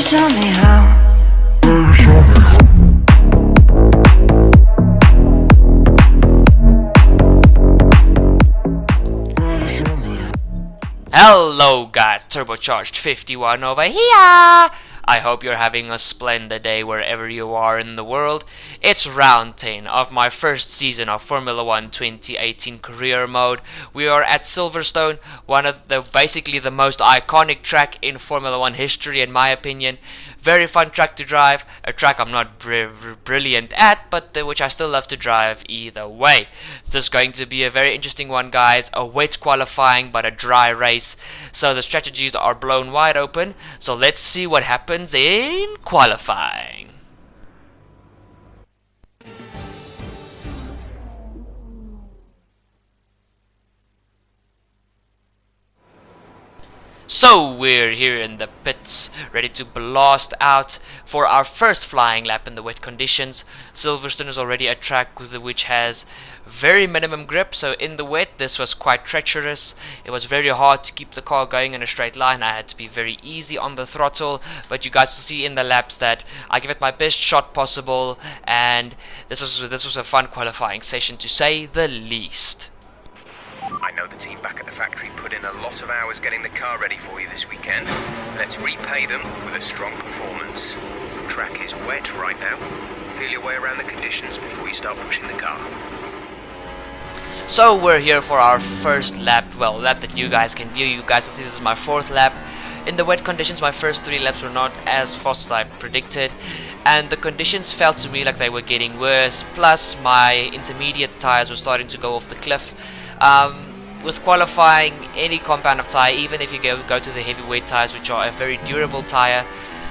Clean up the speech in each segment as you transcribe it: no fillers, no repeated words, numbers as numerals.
show me how. Hello guys, Turbocharged 51 over here! I hope you're having a splendid day wherever you are in the world. It's round 10 of my first season of Formula 1 2018 career mode. We are at Silverstone, one of the basically the most iconic track in Formula 1 history in my opinion. Very fun track to drive, a track I'm not brilliant at, but which I still love to drive either way. This is going to be a very interesting one, guys. A wet qualifying but a dry race, so the strategies are blown wide open. So let's see what happens in qualifying. So we're here in the pits, ready to blast out for our first flying lap in the wet conditions. Silverstone is already a track which has very minimum grip, so in the wet this was quite treacherous. It was very hard to keep the car going in a straight line. I had to be very easy on the throttle, but you guys will see in the laps that I give it my best shot possible, and this was a fun qualifying session to say the least. I know the team back at the factory put in a lot of hours getting the car ready for you this weekend. Let's repay them with a strong performance. The track is wet right now. Feel your way around the conditions before you start pushing the car. So we're here for our first lap, well, lap that you guys can view. You guys will see this is my fourth lap. In the wet conditions, my first three laps were not as fast as I predicted, and the conditions felt to me like they were getting worse, plus my intermediate tires were starting to go off the cliff. With qualifying, any compound of tire, even if you go to the heavyweight tires, which are a very durable tire,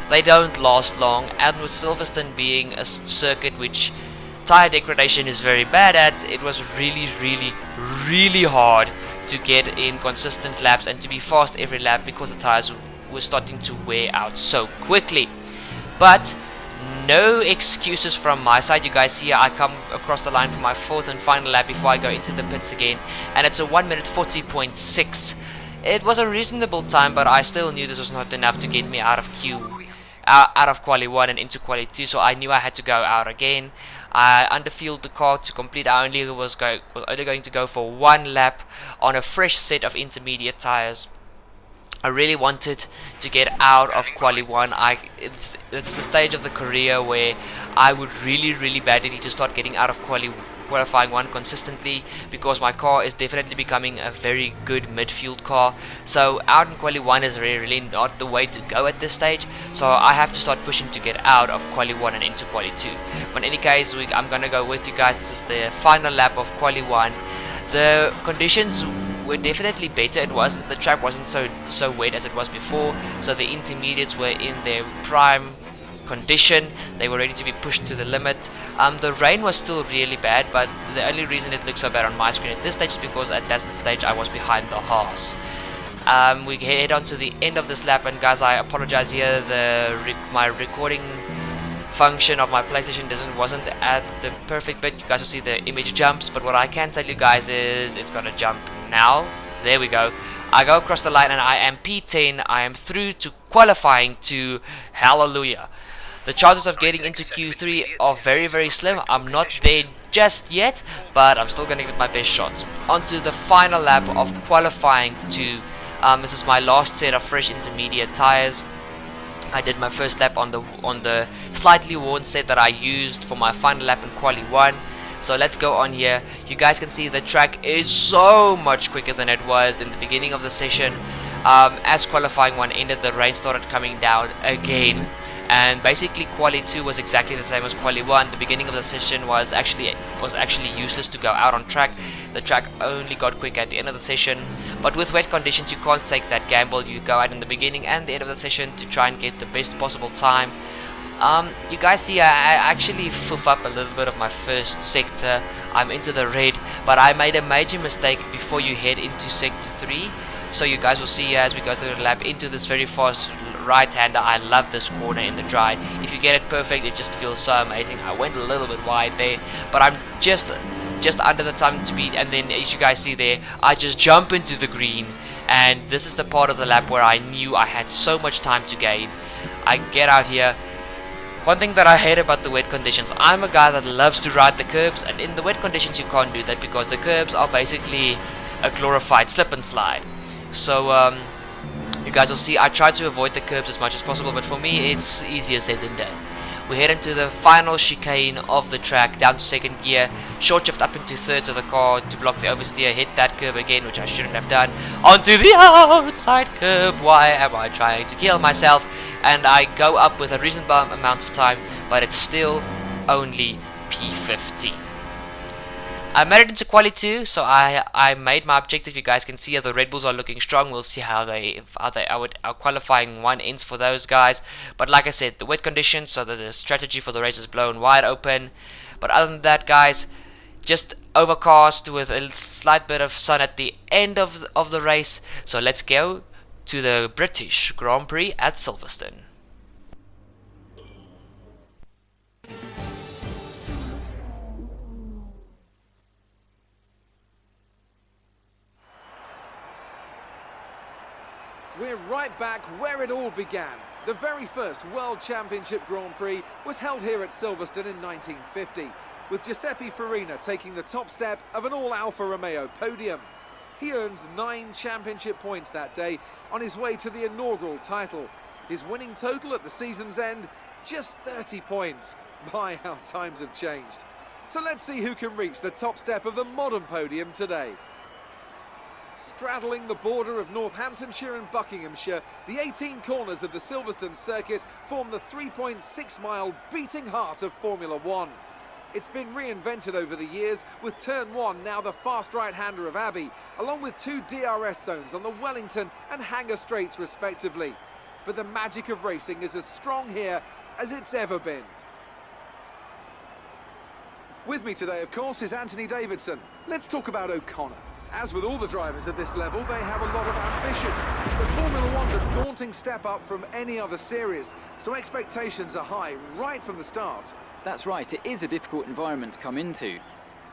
they don't last long. And with Silverstone being a circuit which tire degradation is very bad at, it was really hard to get in consistent laps and to be fast every lap because the tires were starting to wear out so quickly. But no excuses from my side. You guys see I come across the line for my fourth and final lap before I go into the pits again, and it's a 1 minute 40.6. It was a reasonable time, but I still knew this was not enough to get me out of quali 1 and into quali 2, so I knew I had to go out again. I underfueled the car to complete. I only was only going to go for one lap on a fresh set of intermediate tires. I really wanted to get out of quali 1. It's the stage of the career where I would really badly need to start getting out of qualifying 1 consistently, because my car is definitely becoming a very good midfield car. So out in quali 1 is really not the way to go at this stage, so I have to start pushing to get out of quali 1 and into quali 2. But in any case, I'm gonna go with you guys. This is the final lap of quali 1. The conditions were definitely better. The track wasn't so wet as it was before, so the intermediates were in their prime condition. They were ready to be pushed to the limit. The rain was still really bad, but the only reason it looked so bad on my screen at this stage is because at that stage I was behind the Haas. We head on to the end of this lap, and guys, I apologize here, my recording function of my PlayStation wasn't at the perfect bit. You guys will see the image jumps, but what I can tell you guys is it's gonna jump now. There we go. I go across the line and I am P10. I am through to qualifying to hallelujah. The chances of getting into Q3 are very slim. I'm not there just yet, but I'm still gonna give it my best shot. Onto the final lap of qualifying to this is my last set of fresh intermediate tires. I did my first lap on the slightly worn set that I used for my final lap in quali 1. So let's go on here. You guys can see the track is so much quicker than it was in the beginning of the session. As qualifying 1 ended, the rain started coming down again, and basically quali 2 was exactly the same as quali 1. The beginning of the session was actually useless to go out on track. The track only got quick at the end of the session, but with wet conditions you can't take that gamble. You go out in the beginning and the end of the session to try and get the best possible time. You guys see I actually foof up a little bit of my first sector. I'm into the red, but I made a major mistake before you head into sector 3. So you guys will see as we go through the lap into this very fast right-hander. I love this corner in the dry. If you get it perfect, it just feels so amazing. I went a little bit wide there, but I'm just under the time to beat, and then as you guys see there, I just jump into the green, and this is the part of the lap where I knew I had so much time to gain. I get out here. One thing that I hate about the wet conditions, I'm a guy that loves to ride the curbs, and in the wet conditions you can't do that because the curbs are basically a glorified slip and slide. So you guys will see I try to avoid the curbs as much as possible, but for me it's easier said than done. We head into the final chicane of the track, down to second gear, short shift up into thirds of the car to block the oversteer, hit that curb again, which I shouldn't have done, onto the outside curb. Why am I trying to kill myself? And I go up with a reasonable amount of time, but it's still only P15. I made it into quali 2, so I made my objective. You guys can see how the Red Bulls are looking strong. We'll see how our qualifying one ends for those guys. But like I said, the wet conditions, so the strategy for the race is blown wide open. But other than that, guys, just overcast with a slight bit of sun at the end of the race. So let's go to the British Grand Prix at Silverstone. We're right back where it all began. The very first World Championship Grand Prix was held here at Silverstone in 1950, with Giuseppe Farina taking the top step of an all-Alfa Romeo podium. He earned 9 championship points that day on his way to the inaugural title. His winning total at the season's end, just 30 points. My, how times have changed. So let's see who can reach the top step of the modern podium today. Straddling the border of Northamptonshire and Buckinghamshire, the 18 corners of the Silverstone circuit form the 3.6-mile beating heart of Formula One. It's been reinvented over the years, with Turn 1 now the fast right-hander of Abbey, along with 2 DRS zones on the Wellington and Hanger Straights respectively. But the magic of racing is as strong here as it's ever been. With me today, of course, is Anthony Davidson. Let's talk about O'Connor. As with all the drivers at this level, they have a lot of ambition. But Formula One's a daunting step up from any other series, so expectations are high right from the start. That's right, it is a difficult environment to come into.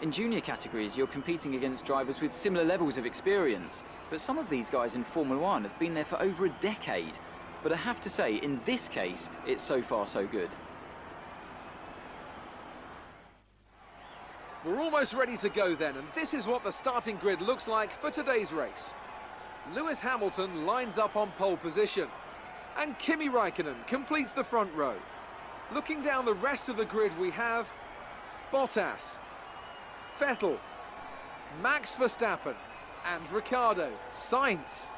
In junior categories, you're competing against drivers with similar levels of experience. But some of these guys in Formula One have been there for over a decade. But I have to say, in this case, it's so far so good. We're almost ready to go then, and this is what the starting grid looks like for today's race. Lewis Hamilton lines up on pole position, and Kimi Räikkönen completes the front row. Looking down the rest of the grid, we have Bottas, Vettel, Max Verstappen, and Ricciardo, Sainz,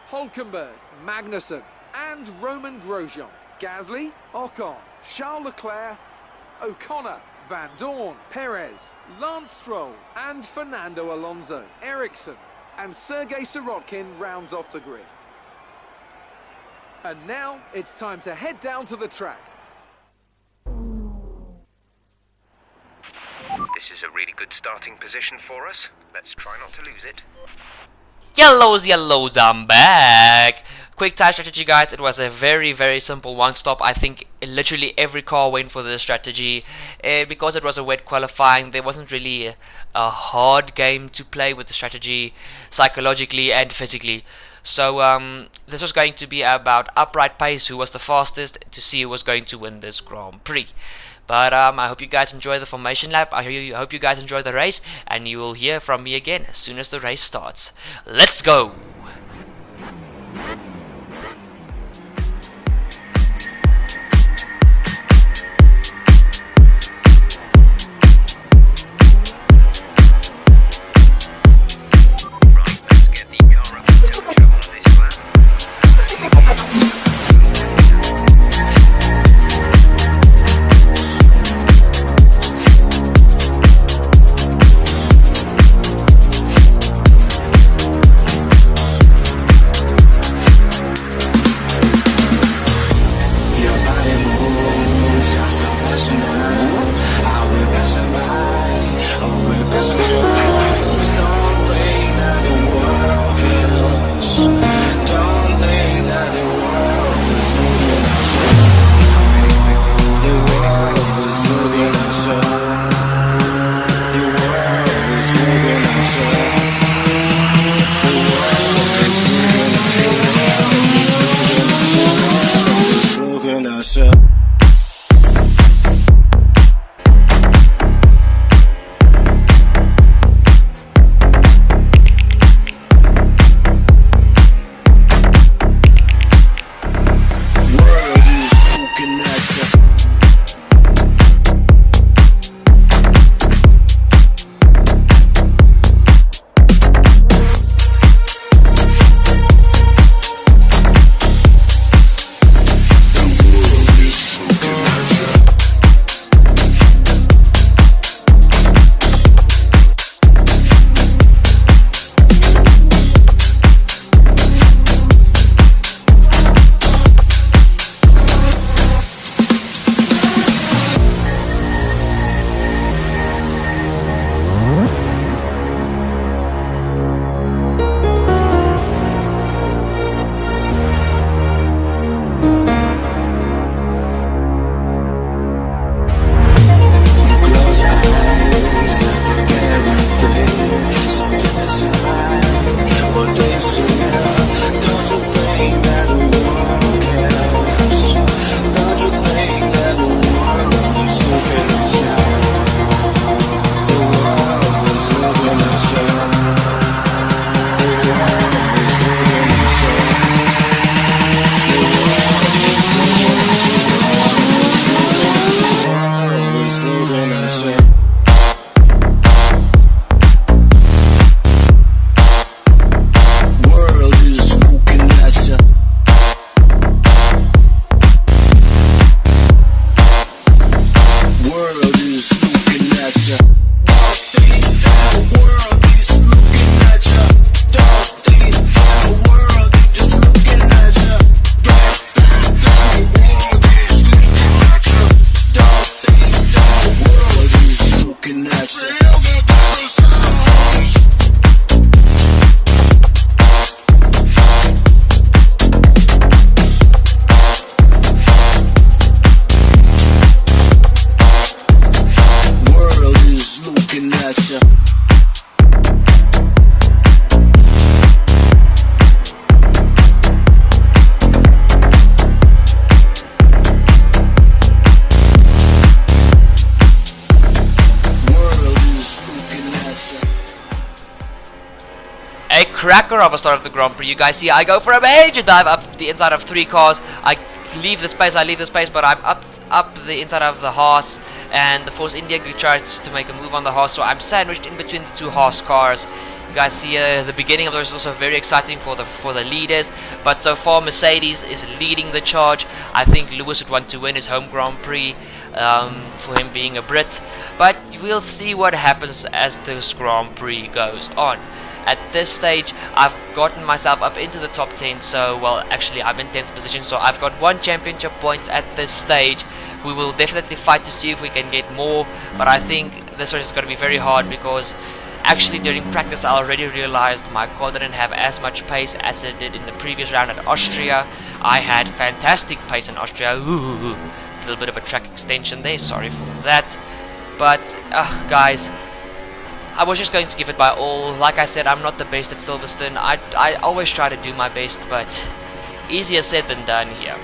Hülkenberg, Magnussen, and Roman Grosjean. Gasly, Ocon, Charles Leclerc, O'Connor, Van Dorn, Perez, Lance Stroll, and Fernando Alonso. Ericsson and Sergei Sirotkin rounds off the grid. And now it's time to head down to the track. This is a really good starting position for us. Let's try not to lose it. Yellows, I'm back. Quick tire strategy, guys. It was a very simple one stop. I think literally every car went for this strategy because it was a wet qualifying. There wasn't really a hard game to play with the strategy psychologically and physically. So this was going to be about upright pace, who was the fastest, to see who was going to win this Grand Prix. But I hope you guys enjoy the formation lap. I hope you guys enjoy the race, and you will hear from me again as soon as the race starts. Let's go! A cracker of a start of the Grand Prix. You guys see I go for a major dive up the inside of 3 cars. I leave the space, but I'm up the inside of the Haas, and the Force India tries to make a move on the Haas, so I'm sandwiched in between the 2 Haas cars. You guys see the beginning of this is also very exciting for the leaders, but so far Mercedes is leading the charge. I think Lewis would want to win his home Grand Prix for him being a Brit, but we'll see what happens as this Grand Prix goes on. At this stage, I've gotten myself up into the top 10, so, well, actually I'm in 10th position, so I've got 1 championship point at this stage. We will definitely fight to see if we can get more, but I think this race is going to be very hard because actually during practice I already realized my car didn't have as much pace as it did in the previous round at Austria. I had fantastic pace in Austria. Ooh, a little bit of a track extension there, sorry for that. But, guys, I was just going to give it my all. Like I said, I'm not the best at Silverstone. I always try to do my best, but easier said than done here.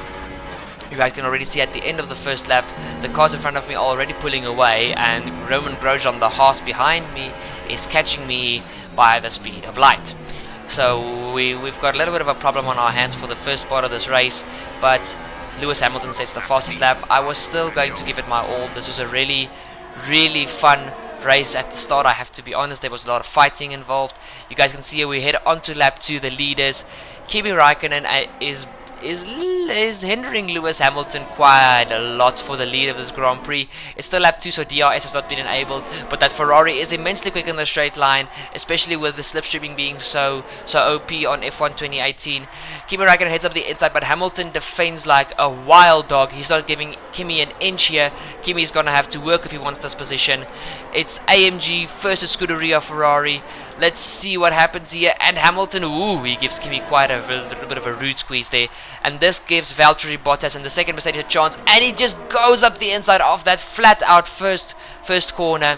You guys can already see at the end of the first lap, the cars in front of me are already pulling away, and Roman Grosjean, the Haas behind me, is catching me by the speed of light. So we've got a little bit of a problem on our hands for the first part of this race, but Lewis Hamilton sets the fastest lap. I was still going to give it my all. This was a really, really fun race at the start, I have to be honest. There was a lot of fighting involved. You guys can see here we head onto lap 2, the leaders. Kimi Raikkonen is hindering Lewis Hamilton quite a lot for the lead of this Grand Prix. It's still lap 2, so DRS has not been enabled, but that Ferrari is immensely quick in the straight line, especially with the slipstreaming being so OP on F1 2018. Kimi Raikkonen heads up the inside, but Hamilton defends like a wild dog. He's not giving Kimi an inch here. Kimi's gonna have to work if he wants this position. It's AMG versus Scuderia Ferrari. Let's see what happens here. And Hamilton, ooh, he gives Kimi quite a little bit of a rude squeeze there. And this gives Valtteri Bottas and the second Mercedes a chance. And he just goes up the inside of that flat out first corner.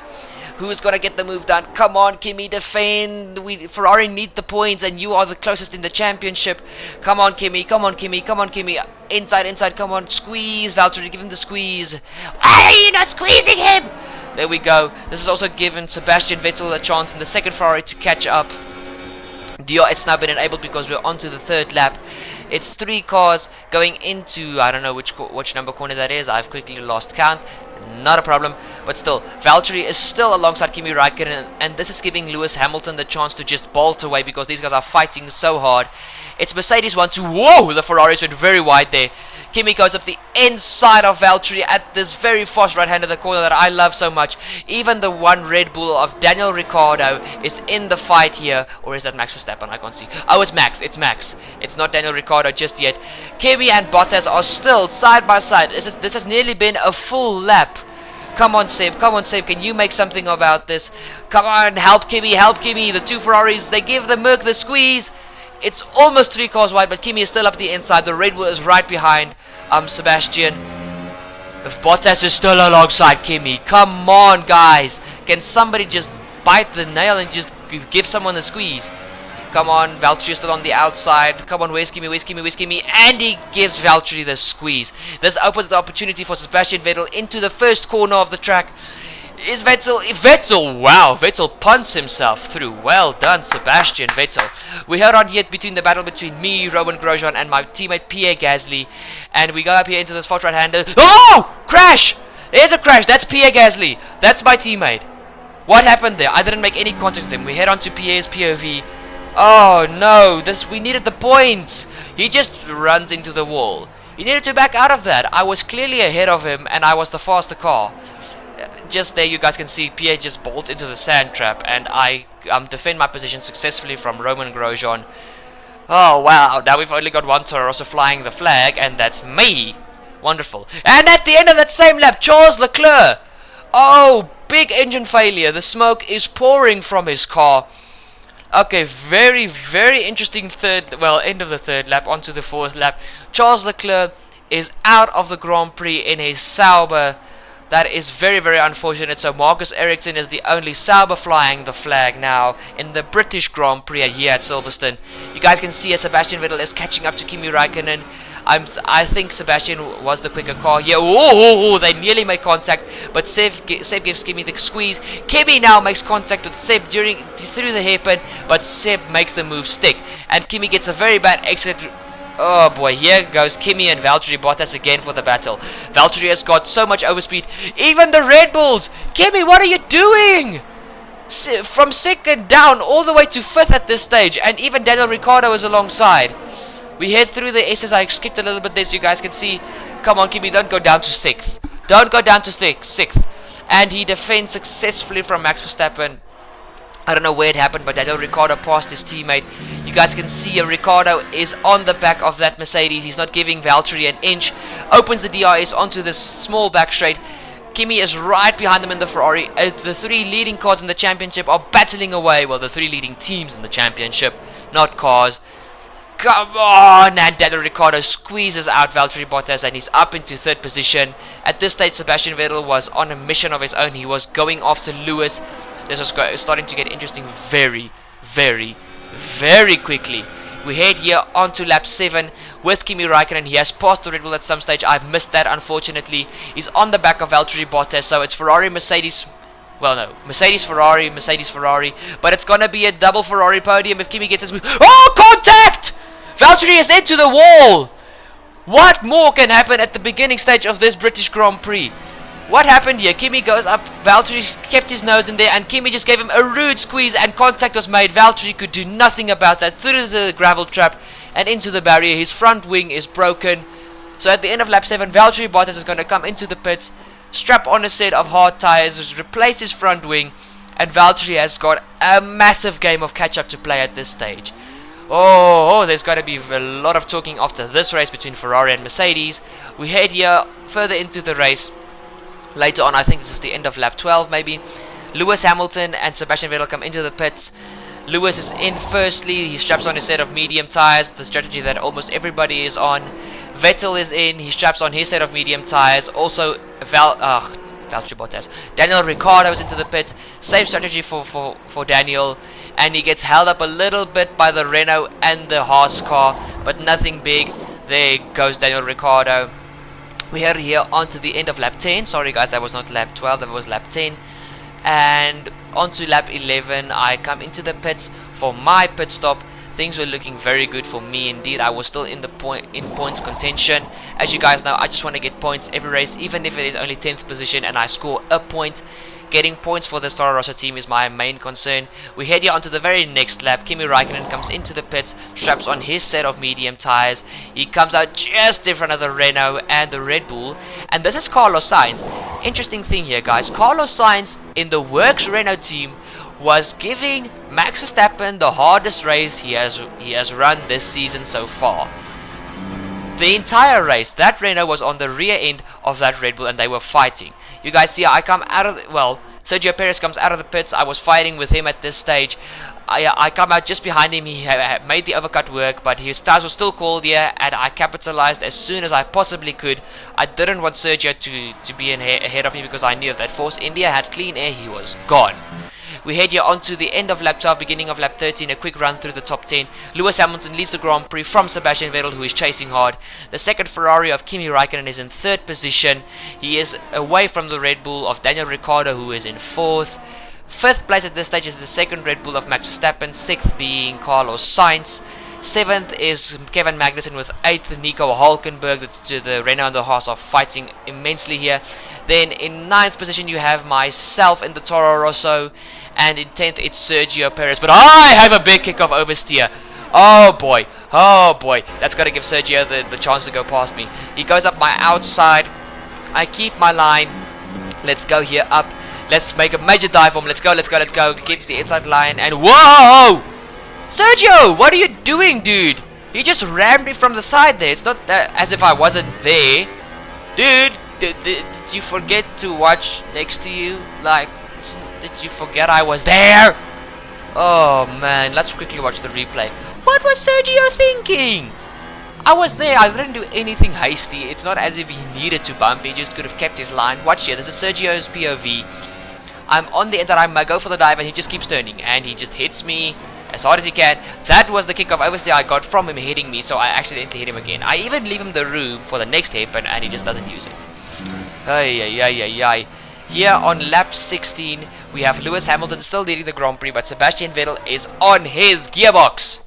Who's going to get the move done? Come on, Kimi, defend. Ferrari need the points, and you are the closest in the championship. Come on, Kimi. Come on, Kimi. Come on, Kimi. Inside. Come on. Squeeze, Valtteri. Give him the squeeze. Hey, you're not squeezing him. There we go. This has also given Sebastian Vettel a chance in the second Ferrari to catch up. DRS now been enabled because we're onto the third lap. It's 3 cars going into, I don't know which number corner that is. I've quickly lost count. Not a problem, but still, Valtteri is still alongside Kimi Raikkonen, and this is giving Lewis Hamilton the chance to just bolt away because these guys are fighting so hard. It's Mercedes 1-2. Whoa, the Ferraris went very wide there. Kimi goes up the inside of Valtteri at this very fast right hand of the corner that I love so much. Even the one Red Bull of Daniel Ricciardo is in the fight here. Or is that Max Verstappen? I can't see. Oh, it's Max. It's Max. It's not Daniel Ricciardo just yet. Kimi and Bottas are still side by side. This has nearly been a full lap. Come on, Seb. Come on, Seb. Can you make something about this? Come on. Help Kimi. Help Kimi. The 2 Ferraris, they give the Merc the squeeze. It's almost 3 cars wide, but Kimi is still up the inside. The Red Bull is right behind Sebastian. If Bottas is still alongside Kimi, come on, guys. Can somebody just bite the nail and just give someone a squeeze? Come on, Valtteri is still on the outside. Come on, where's Kimi? Where's Kimi? Where's Kimi? And he gives Valtteri the squeeze. This opens the opportunity for Sebastian Vettel into the first corner of the track. Is Vettel, wow, Vettel punts himself through. Well done, Sebastian Vettel. We heard on here between the battle between me, Roman Grosjean, and my teammate Pierre Gasly. And we go up here into this fast right-hander. Oh! Crash! There's a crash. That's Pierre Gasly. That's my teammate. What happened there? I didn't make any contact with him. We head on to Pierre's POV. Oh no, we needed the points. He just runs into the wall. He needed to back out of that. I was clearly ahead of him, and I was the faster car. Just there you guys can see Pierre just bolts into the sand trap, and I defend my position successfully from Roman Grosjean. Oh wow, now we've only got one Toro Rosso flying the flag, and that's me. Wonderful. And at the end of that same lap, Charles Leclerc. Oh, big engine failure. The smoke is pouring from his car. Okay, very, very interesting end of the third lap, onto the fourth lap. Charles Leclerc is out of the Grand Prix in his Sauber. That is very, very unfortunate. So Marcus Ericsson is the only Sauber flying the flag now in the British Grand Prix here at Silverstone. You guys can see as Sebastian Vettel is catching up to Kimi Raikkonen. I think Sebastian was the quicker car here. Oh, they nearly make contact, but Seb gives Kimi the squeeze. Kimi now makes contact with Seb through the hairpin, but Seb makes the move stick, and Kimi gets a very bad exit. Oh boy, here goes Kimi and Valtteri Bottas again for the battle. Valtteri has got so much overspeed. Even the Red Bulls! Kimi, what are you doing? From second down all the way to fifth at this stage, and even Daniel Ricciardo is alongside. We head through the S's. I skipped a little bit there so you guys can see. Come on, Kimi, don't go down to sixth. Don't go down to sixth. And he defends successfully from Max Verstappen. I don't know where it happened, but Daniel Ricciardo passed his teammate. You guys can see Ricciardo is on the back of that Mercedes. He's not giving Valtteri an inch. Opens the DRS onto this small back straight. Kimi is right behind them in the Ferrari. The three leading cars in the championship are battling away. Well, the three leading teams in the championship, not cars. Come on! And Daniel Ricciardo squeezes out Valtteri Bottas, and he's up into third position. At this stage, Sebastian Vettel was on a mission of his own. He was going after Lewis. This was starting to get interesting very, very, very quickly. We head here onto lap 7 with Kimi Räikkönen. He has passed the Red Bull at some stage. I've missed that, unfortunately. He's on the back of Valtteri Bottas, so it's Ferrari, Mercedes. Well, no, Mercedes, Ferrari, Mercedes, Ferrari. But it's going to be a double Ferrari podium if Kimi gets his move. Oh, contact! Valtteri is into the wall. What more can happen at the beginning stage of this British Grand Prix? What happened here? Kimi goes up, Valtteri kept his nose in there, and Kimi just gave him a rude squeeze, and contact was made. Valtteri could do nothing about that. Through the gravel trap and into the barrier. His front wing is broken. So at the end of lap 7, Valtteri Bottas is going to come into the pits, strap on a set of hard tires, replace his front wing, and Valtteri has got a massive game of catch-up to play at this stage. Oh, there's got to be a lot of talking after this race between Ferrari and Mercedes. We head here further into the race. Later on, I think this is the end of lap 12 maybe. Lewis Hamilton and Sebastian Vettel come into the pits. Lewis is in firstly. He straps on a set of medium tires, the strategy that almost everybody is on. Vettel is in. He straps on his set of medium tires. Also, Valtteri Bottas. Daniel Ricciardo is into the pits. Same strategy for Daniel. And he gets held up a little bit by the Renault and the Haas car, but nothing big. There goes Daniel Ricciardo. We are here on to the end of lap 10. Sorry guys, that was not lap 12, that was lap 10. And on to lap 11, I come into the pits for my pit stop. Things were looking very good for me indeed. I was still in points contention. As you guys know, I just want to get points every race, even if it is only 10th position and I score a point. Getting points for the Toro Rosso team is my main concern. We head here onto the very next lap. Kimi Räikkönen comes into the pits, straps on his set of medium tires. He comes out just in front of the Renault and the Red Bull. And this is Carlos Sainz. Interesting thing here, guys. Carlos Sainz in the Works Renault team was giving Max Verstappen the hardest race he has run this season so far. The entire race, that Renault was on the rear end of that Red Bull and they were fighting. You guys see, I come out of Sergio Perez comes out of the pits. I was fighting with him at this stage. I come out just behind him. He made the overcut work, but his tires were still cold here, and I capitalized as soon as I possibly could. I didn't want Sergio to be ahead of me because I knew if that Force India had clean air, he was gone. We head here on to the end of lap 12, beginning of lap 13, a quick run through the top 10. Lewis Hamilton leads the Grand Prix from Sebastian Vettel, who is chasing hard. The second Ferrari of Kimi Räikkönen is in third position. He is away from the Red Bull of Daniel Ricciardo, who is in fourth. Fifth place at this stage is the second Red Bull of Max Verstappen, sixth being Carlos Sainz. Seventh is Kevin Magnussen with eighth Nico Hulkenberg. The Renault and the Haas are fighting immensely here. Then in ninth position you have myself in the Toro Rosso. And in 10th it's Sergio Perez. But I have a big kickoff oversteer. Oh boy. That's got to give Sergio the chance to go past me. He goes up my outside. I keep my line. Let's go here up. Let's make a major dive for him. Let's go. Keeps the inside line. And whoa! Sergio, what are you doing, dude? He just rammed me from the side there. It's not as if I wasn't there. Dude, did you forget to watch next to you? Like, did you forget I was there? Oh man, let's quickly watch the replay. What was Sergio thinking? I was there, I didn't do anything hasty. It's not as if he needed to bump, he just could have kept his line. Watch here, this is Sergio's POV. I'm on the inside, I go for the dive and he just keeps turning. And he just hits me as hard as he can. That was the kickoff oversteer I got from him hitting me, so I accidentally hit him again. I even leave him the room for the next hairpin, and he just doesn't use it. Ay, ay, ay, ay, ay. Here on lap 16, we have Lewis Hamilton still leading the Grand Prix, but Sebastian Vettel is on his gearbox.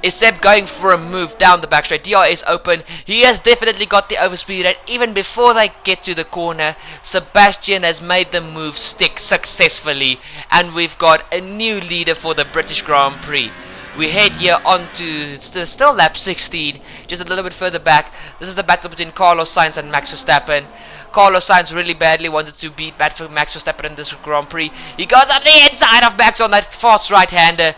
Is Seb going for a move down the back straight? DR is open. He has definitely got the overspeed, and even before they get to the corner, Sebastian has made the move stick successfully, and we've got a new leader for the British Grand Prix. We head here on to still lap 16, just a little bit further back. This is the battle between Carlos Sainz and Max Verstappen. Carlos Sainz really badly wanted to beat Max Verstappen in this Grand Prix. He goes on the inside of Max on that fast right-hander.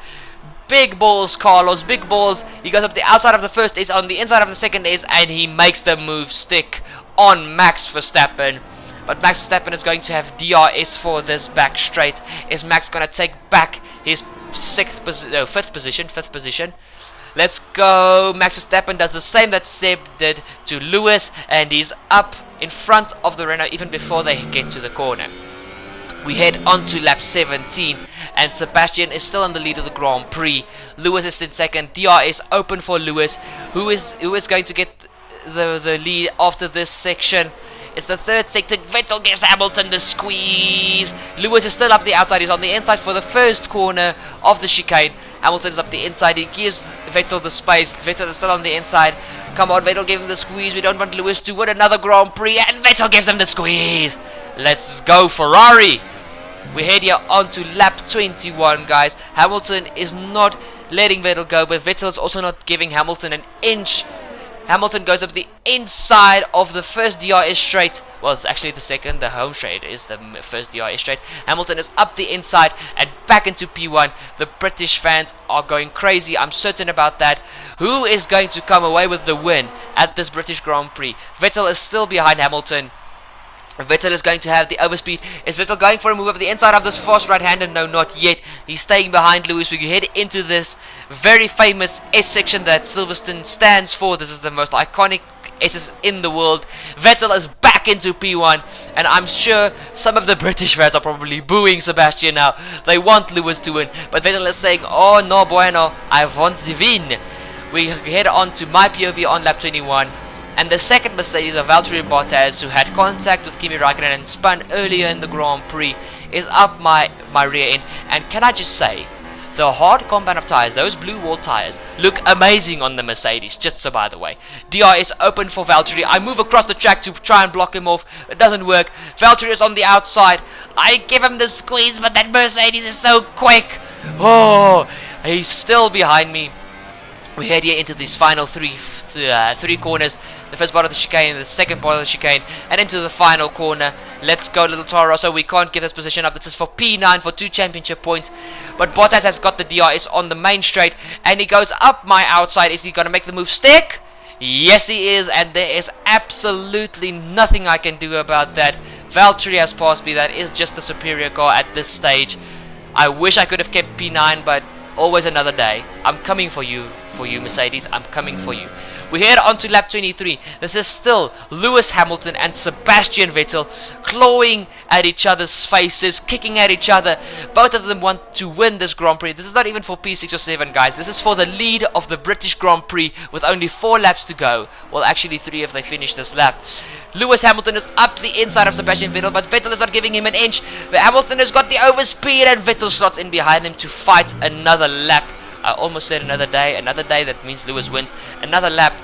Big balls, Carlos, big balls. He goes up the outside of the first ace, on the inside of the second ace, and he makes the move stick on Max Verstappen. But Max Verstappen is going to have DRS for this back straight. Is Max going to take back his fifth position? Let's go. Max Verstappen does the same that Seb did to Lewis, and he's up in front of the Renault even before they get to the corner. We head on to lap 17, and Sebastian is still in the lead of the Grand Prix. Lewis is in second. DR is open for Lewis, who is going to get the lead after this section. It's the third sector. Vettel gives Hamilton the squeeze. Lewis is still up the outside. He's on the inside for the first corner of the chicane. Hamilton is up the inside. He gives Vettel the space. Vettel is still on the inside. Come on, Vettel, give him the squeeze. We don't want Lewis to win another Grand Prix, and Vettel gives him the squeeze. Let's go, Ferrari. We head here on to lap 21, guys. Hamilton is not letting Vettel go, but Vettel is also not giving Hamilton an inch. Hamilton goes up the inside of the first DRS straight. Well, it's actually the second. The home straight is the first DRS straight. Hamilton is up the inside and back into P1. The British fans are going crazy. I'm certain about that. Who is going to come away with the win at this British Grand Prix? Vettel is still behind Hamilton. Vettel is going to have the overspeed. Is Vettel going for a move over the inside of this fast right-hander? No, not yet. He's staying behind Lewis. We head into this very famous S section that Silverstone stands for. This is the most iconic S's in the world. Vettel is back into P1, and I'm sure some of the British fans are probably booing Sebastian now. They want Lewis to win, but Vettel is saying, oh no bueno, I want the win. We head on to my POV on lap 21. And the second Mercedes of Valtteri Bottas, who had contact with Kimi Raikkonen and spun earlier in the Grand Prix, is up my rear end. And can I just say, the hard compound of tyres, those blue wall tyres, look amazing on the Mercedes, just so by the way. DR is open for Valtteri. I move across the track to try and block him off. It doesn't work. Valtteri is on the outside. I give him the squeeze, but that Mercedes is so quick. Oh, he's still behind me. We head here into these final three corners. The first part of the chicane, the second part of the chicane, and into the final corner. Let's go, little Toro Rosso. We can't give this position up. This is for P9 for 2 championship points. But Bottas has got the DRS on the main straight, and he goes up my outside. Is he going to make the move stick? Yes, he is, and there is absolutely nothing I can do about that. Valtteri has passed me. That is just the superior car at this stage. I wish I could have kept P9, but always another day. I'm coming for you, Mercedes. I'm coming for you. We head on to lap 23. This is still Lewis Hamilton and Sebastian Vettel clawing at each other's faces, kicking at each other. Both of them want to win this Grand Prix. This is not even for P6 or 7, guys. This is for the lead of the British Grand Prix with only 4 laps to go. Well, actually 3 if they finish this lap. Lewis Hamilton is up the inside of Sebastian Vettel, but Vettel is not giving him an inch. But Hamilton has got the overspeed, and Vettel slots in behind him to fight another lap. I almost said another day that means Lewis wins. Another lap.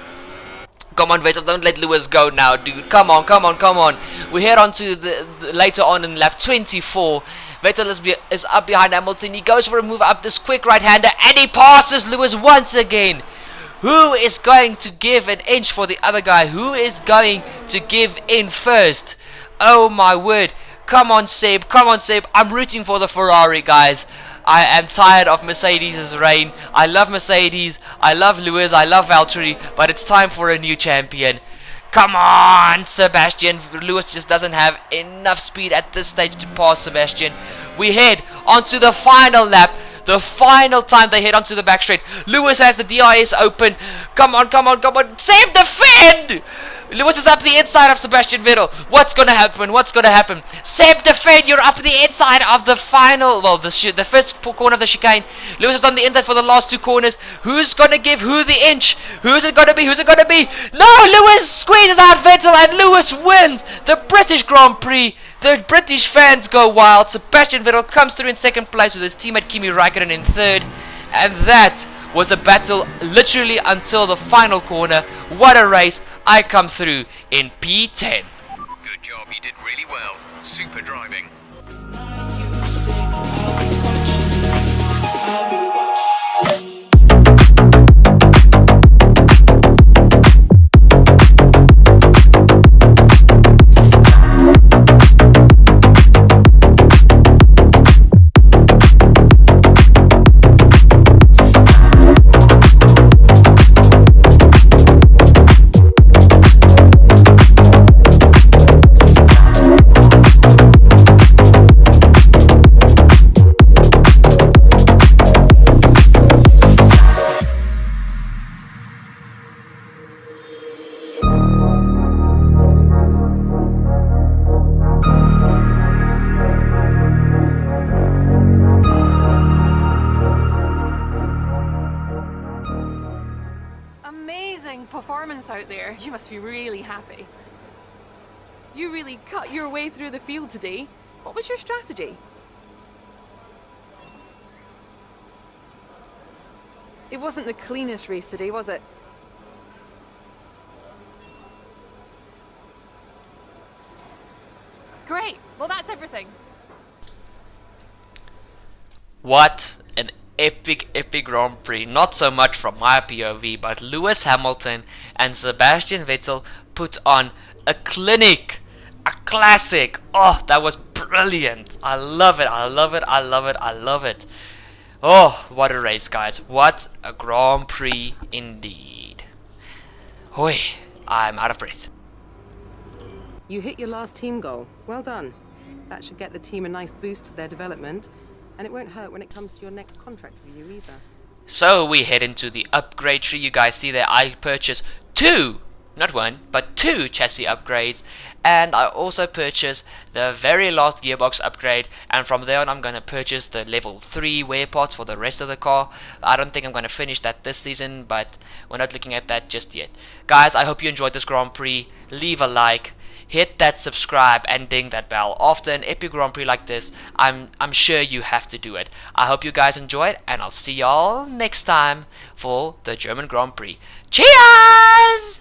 Come on, Vettel, don't let Lewis go now, dude. Come on, come on, come on. We head on to the later on in lap 24. Vettel is up behind Hamilton. He goes for a move up this quick right-hander, and he passes Lewis once again. Who is going to give an inch for the other guy? Who is going to give in first? Oh my word. Come on, Seb. Come on, Seb. I'm rooting for the Ferrari, guys. I am tired of Mercedes' reign. I love Mercedes, I love Lewis, I love Valtteri, but it's time for a new champion. Come on, Sebastian. Lewis just doesn't have enough speed at this stage to pass Sebastian. We head onto the final lap. The final time they head onto the back straight. Lewis has the DRS open. Come on, come on, come on. Save, defend! Lewis is up the inside of Sebastian Vettel. What's gonna happen? What's gonna happen? Seb Defend, you're up the inside of the final. Well, the first corner of the chicane. Lewis is on the inside for the last 2 corners. Who's gonna give who the inch? Who's it gonna be? Who's it gonna be? No, Lewis squeezes out Vettel and Lewis wins the British Grand Prix. The British fans go wild. Sebastian Vettel comes through in 2nd place with his teammate Kimi Raikkonen in 3rd. And that was a battle literally until the final corner. What a race. I come through in P10. Good job, you did really well. Super driving. Amazing performance out there. You must be really happy. You really cut your way through the field today. What was your strategy? It wasn't the cleanest race today, was it? Great. Well, that's everything. What an epic Grand Prix. Not so much from my POV, but Lewis Hamilton and Sebastian Vettel put on a clinic, a classic. Oh, that was brilliant. I love it, I love it, I love it, I love it. Oh, what a race, guys. What a Grand Prix indeed. Hoi, I'm out of breath. You hit your last team goal. Well done. That should get the team a nice boost to their development, and it won't hurt when it comes to your next contract review either. So we head into the upgrade tree. You guys see there I purchased 2, not 1, but 2 chassis upgrades, and I also purchased the very last gearbox upgrade, and from there on I'm going to purchase the level 3 wear parts for the rest of the car. I don't think I'm going to finish that this season, but we're not looking at that just yet. Guys, I hope you enjoyed this Grand Prix. Leave a like, hit that subscribe and ding that bell. After an epic Grand Prix like this, I'm sure you have to do it. I hope you guys enjoy it, and I'll see y'all next time for the German Grand Prix. Cheers!